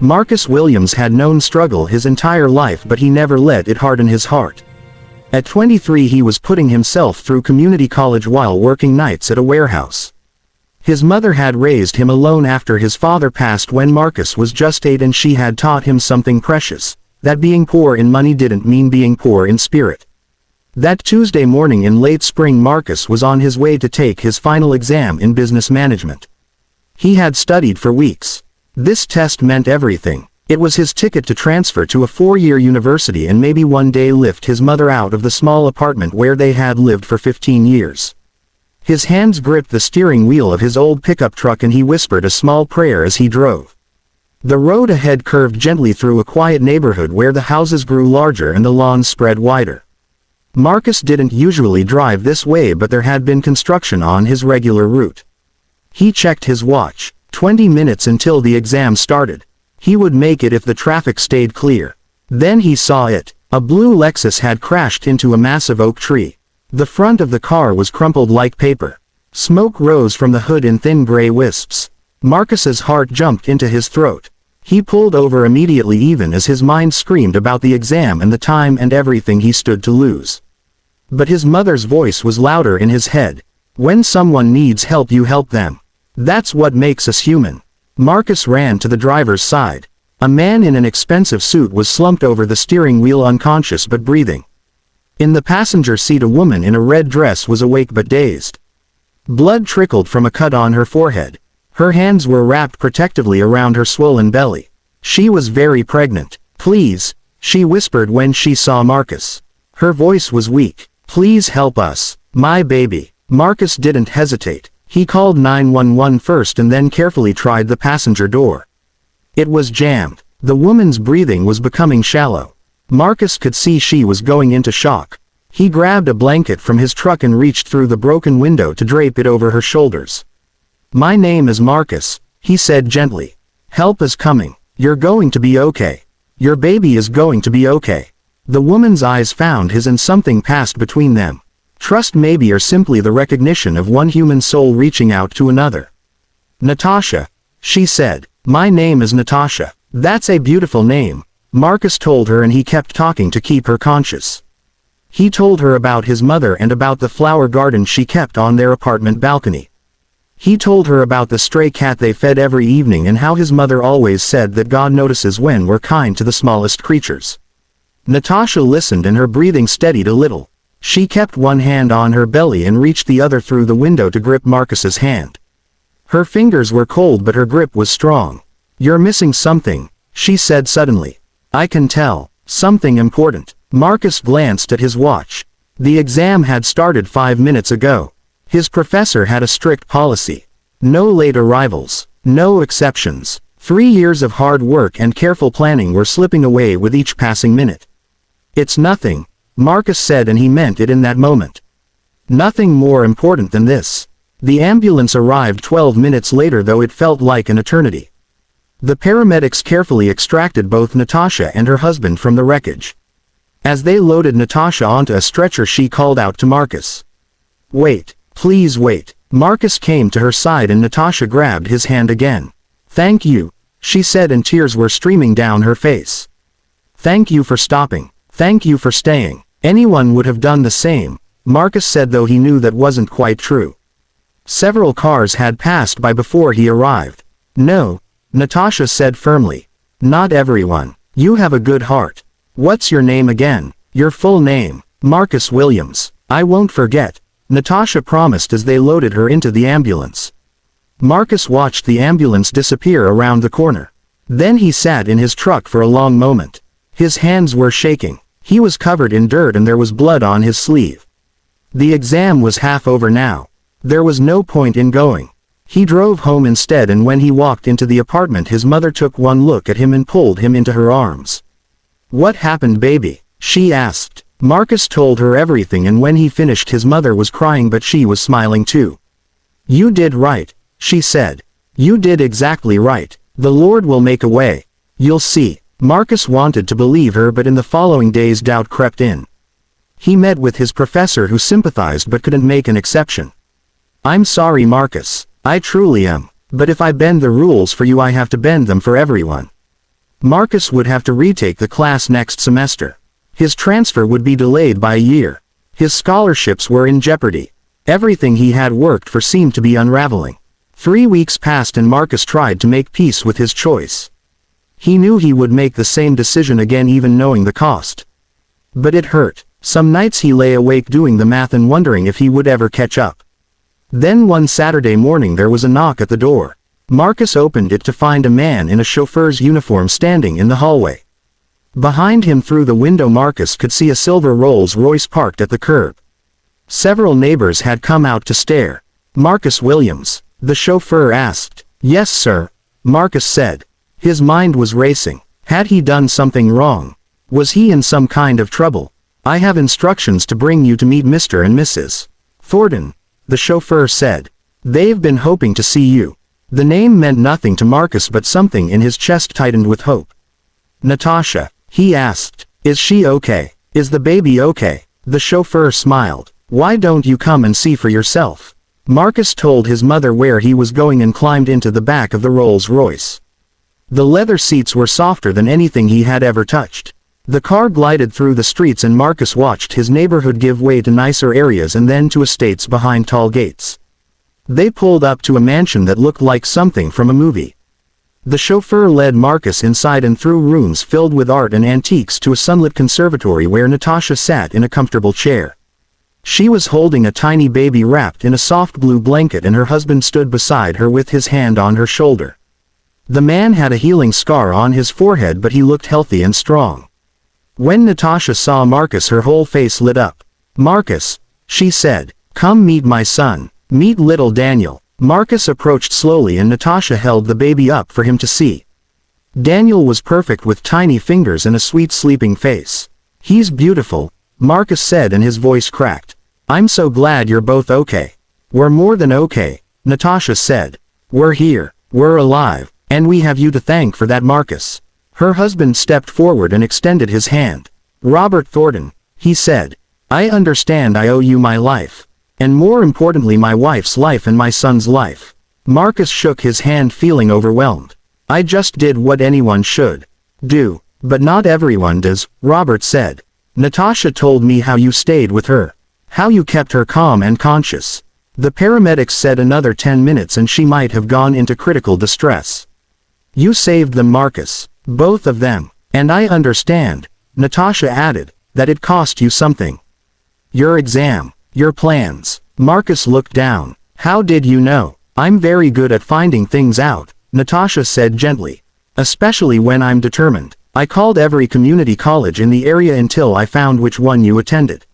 Marcus Williams had known struggle his entire life, but he never let it harden his heart. At 23 he was putting himself through community college while working nights at a warehouse. His mother had raised him alone after his father passed when Marcus was just 8, and she had taught him something precious, that being poor in money didn't mean being poor in spirit. That Tuesday morning in late spring, Marcus was on his way to take his final exam in business management. He had studied for weeks. This test meant everything. It was his ticket to transfer to a 4-year university and maybe one day lift his mother out of the small apartment where they had lived for 15 years. His hands gripped the steering wheel of his old pickup truck and he whispered a small prayer as he drove. The road ahead curved gently through a quiet neighborhood where the houses grew larger and the lawns spread wider. Marcus didn't usually drive this way, but there had been construction on his regular route. He checked his watch. 20 minutes until the exam started. He would make it if the traffic stayed clear. Then he saw it. A blue Lexus had crashed into a massive oak tree. The front of the car was crumpled like paper. Smoke rose from the hood in thin gray wisps. Marcus's heart jumped into his throat. He pulled over immediately, even as his mind screamed about the exam and the time and everything he stood to lose. But his mother's voice was louder in his head. When someone needs help, you help them. That's what makes us human. Marcus ran to the driver's side. A man in an expensive suit was slumped over the steering wheel, unconscious but breathing. In the passenger seat, a woman in a red dress was awake but dazed. Blood trickled from a cut on her forehead. Her hands were wrapped protectively around her swollen belly. She was very pregnant. "Please," she whispered when she saw Marcus. Her voice was weak. "Please help us. My baby." Marcus didn't hesitate. He called 911 first and then carefully tried the passenger door. It was jammed. The woman's breathing was becoming shallow. Marcus could see she was going into shock. He grabbed a blanket from his truck and reached through the broken window to drape it over her shoulders. "My name is Marcus," he said gently. "Help is coming. You're going to be okay. Your baby is going to be okay." The woman's eyes found his and something passed between them. Trust, maybe, or simply the recognition of one human soul reaching out to another. "Natasha," she said. "My name is Natasha." "That's a beautiful name," Marcus told her, and he kept talking to keep her conscious. He told her about his mother and about the flower garden she kept on their apartment balcony. He told her about the stray cat they fed every evening and how his mother always said that God notices when we're kind to the smallest creatures. Natasha listened and her breathing steadied a little. She kept one hand on her belly and reached the other through the window to grip Marcus's hand. Her fingers were cold but her grip was strong. "You're missing something," she said suddenly. "I can tell. Something important." Marcus glanced at his watch. The exam had started 5 minutes ago. His professor had a strict policy. No late arrivals. No exceptions. 3 years of hard work and careful planning were slipping away with each passing minute. "It's nothing," Marcus said, and he meant it in that moment. Nothing more important than this. The ambulance arrived 12 minutes later, though it felt like an eternity. The paramedics carefully extracted both Natasha and her husband from the wreckage. As they loaded Natasha onto a stretcher, she called out to Marcus. "Wait. Please wait." Marcus came to her side and Natasha grabbed his hand again. "Thank you," she said, and tears were streaming down her face. "Thank you for stopping. Thank you for staying." "Anyone would have done the same," Marcus said, though he knew that wasn't quite true. Several cars had passed by before he arrived. "No," Natasha said firmly. "Not everyone. You have a good heart. What's your name again?" "Your full name." "Marcus Williams." "I won't forget," Natasha promised as they loaded her into the ambulance. Marcus watched the ambulance disappear around the corner. Then he sat in his truck for a long moment. His hands were shaking. He was covered in dirt and there was blood on his sleeve. The exam was half over now. There was no point in going. He drove home instead, and when he walked into the apartment, his mother took one look at him and pulled him into her arms. "What happened, baby?" she asked. Marcus told her everything, and when he finished, his mother was crying but she was smiling too. "You did right," she said. "You did exactly right. The Lord will make a way. You'll see." Marcus wanted to believe her, but in the following days doubt crept in. He met with his professor, who sympathized but couldn't make an exception. "I'm sorry, Marcus. I truly am. But if I bend the rules for you, I have to bend them for everyone. Marcus would have to retake the class next semester. His transfer would be delayed by a year. His scholarships were in jeopardy. Everything he had worked for seemed to be unraveling. 3 weeks passed and Marcus tried to make peace with his choice. He knew he would make the same decision again even knowing the cost. But it hurt. Some nights he lay awake doing the math and wondering if he would ever catch up. Then one Saturday morning there was a knock at the door. Marcus opened it to find a man in a chauffeur's uniform standing in the hallway. Behind him through the window Marcus could see a silver Rolls-Royce parked at the curb. Several neighbors had come out to stare. "Marcus Williams?" the chauffeur asked. "Yes, sir," Marcus said. His mind was racing. Had he done something wrong? Was he in some kind of trouble? "I have instructions to bring you to meet Mr. and Mrs. Thornton," the chauffeur said. "They've been hoping to see you." The name meant nothing to Marcus but something in his chest tightened with hope. "Natasha?" he asked. "Is she okay? Is the baby okay?" The chauffeur smiled. "Why don't you come and see for yourself?" Marcus told his mother where he was going and climbed into the back of the Rolls-Royce. The leather seats were softer than anything he had ever touched. The car glided through the streets and Marcus watched his neighborhood give way to nicer areas and then to estates behind tall gates. They pulled up to a mansion that looked like something from a movie. The chauffeur led Marcus inside and through rooms filled with art and antiques to a sunlit conservatory where Natasha sat in a comfortable chair. She was holding a tiny baby wrapped in a soft blue blanket and her husband stood beside her with his hand on her shoulder. The man had a healing scar on his forehead but he looked healthy and strong. When Natasha saw Marcus her whole face lit up. "Marcus," she said, "come meet my son. Meet little Daniel." Marcus approached slowly and Natasha held the baby up for him to see. Daniel was perfect with tiny fingers and a sweet sleeping face. "He's beautiful," Marcus said and his voice cracked. "I'm so glad you're both okay." "We're more than okay," Natasha said. "We're here, we're alive, and we have you to thank for that, Marcus." Her husband stepped forward and extended his hand. "Robert Thornton," he said, "I understand I owe you my life. And more importantly my wife's life and my son's life." Marcus shook his hand feeling overwhelmed. "I just did what anyone should do. But not everyone does," Robert said. "Natasha told me how you stayed with her. How you kept her calm and conscious. The paramedics said another 10 minutes and she might have gone into critical distress. You saved them, Marcus. Both of them. And I understand," Natasha added, "that it cost you something. Your exam. Your plans." Marcus looked down. "How did you know?" "I'm very good at finding things out," Natasha said gently. "Especially when I'm determined. I called every community college in the area until I found which one you attended.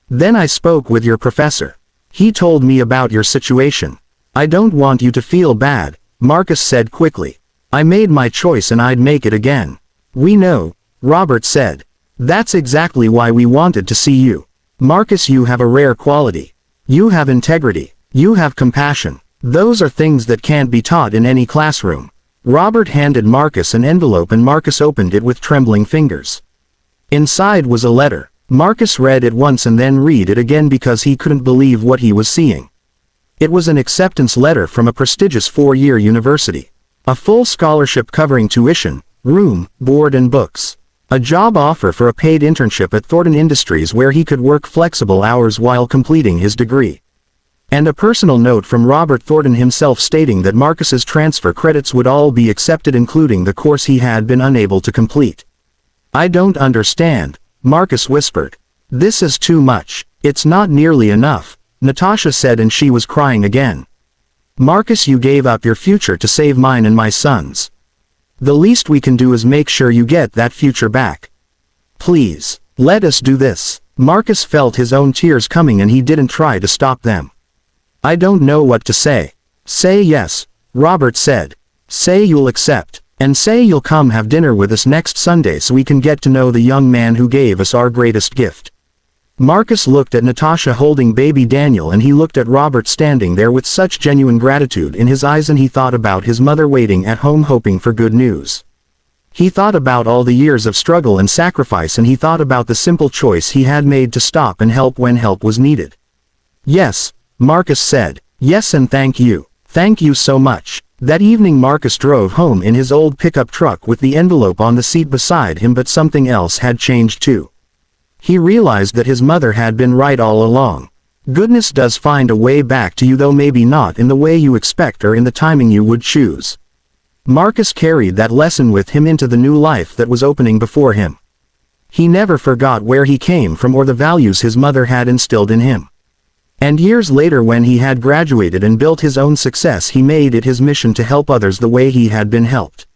Then I spoke with your professor. He told me about your situation. I don't want you to feel bad," Marcus said quickly. "I made my choice and I'd make it again." "We know," Robert said. "That's exactly why we wanted to see you. Marcus, you have a rare quality. You have integrity. You have compassion. Those are things that can't be taught in any classroom." Robert handed Marcus an envelope and Marcus opened it with trembling fingers. Inside was a letter. Marcus read it once and then read it again because he couldn't believe what he was seeing. It was an acceptance letter from a prestigious 4-year university. A full scholarship covering tuition, room, board and books. A job offer for a paid internship at Thornton Industries where he could work flexible hours while completing his degree. And a personal note from Robert Thornton himself stating that Marcus's transfer credits would all be accepted including the course he had been unable to complete. "I don't understand," Marcus whispered. "This is too much. It's not nearly enough," Natasha said and she was crying again. "Marcus, you gave up your future to save mine and my son's. The least we can do is make sure you get that future back. Please, let us do this." Marcus felt his own tears coming and he didn't try to stop them. "I don't know what to say." "Say yes," Robert said. "Say you'll accept. And say you'll come have dinner with us next Sunday so we can get to know the young man who gave us our greatest gift." Marcus looked at Natasha holding baby Daniel and he looked at Robert standing there with such genuine gratitude in his eyes and he thought about his mother waiting at home hoping for good news. He thought about all the years of struggle and sacrifice and he thought about the simple choice he had made to stop and help when help was needed. "Yes," Marcus said. "Yes and thank you. Thank you so much." That evening Marcus drove home in his old pickup truck with the envelope on the seat beside him, but something else had changed too. He realized that his mother had been right all along. Goodness does find a way back to you, though maybe not in the way you expect or in the timing you would choose. Marcus carried that lesson with him into the new life that was opening before him. He never forgot where he came from or the values his mother had instilled in him. And years later, when he had graduated and built his own success, he made it his mission to help others the way he had been helped.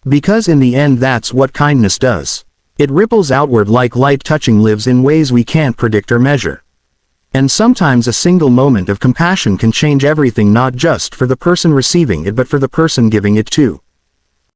Because in the end, that's what kindness does. It ripples outward like light, touching lives in ways we can't predict or measure. And sometimes a single moment of compassion can change everything, not just for the person receiving it but for the person giving it too.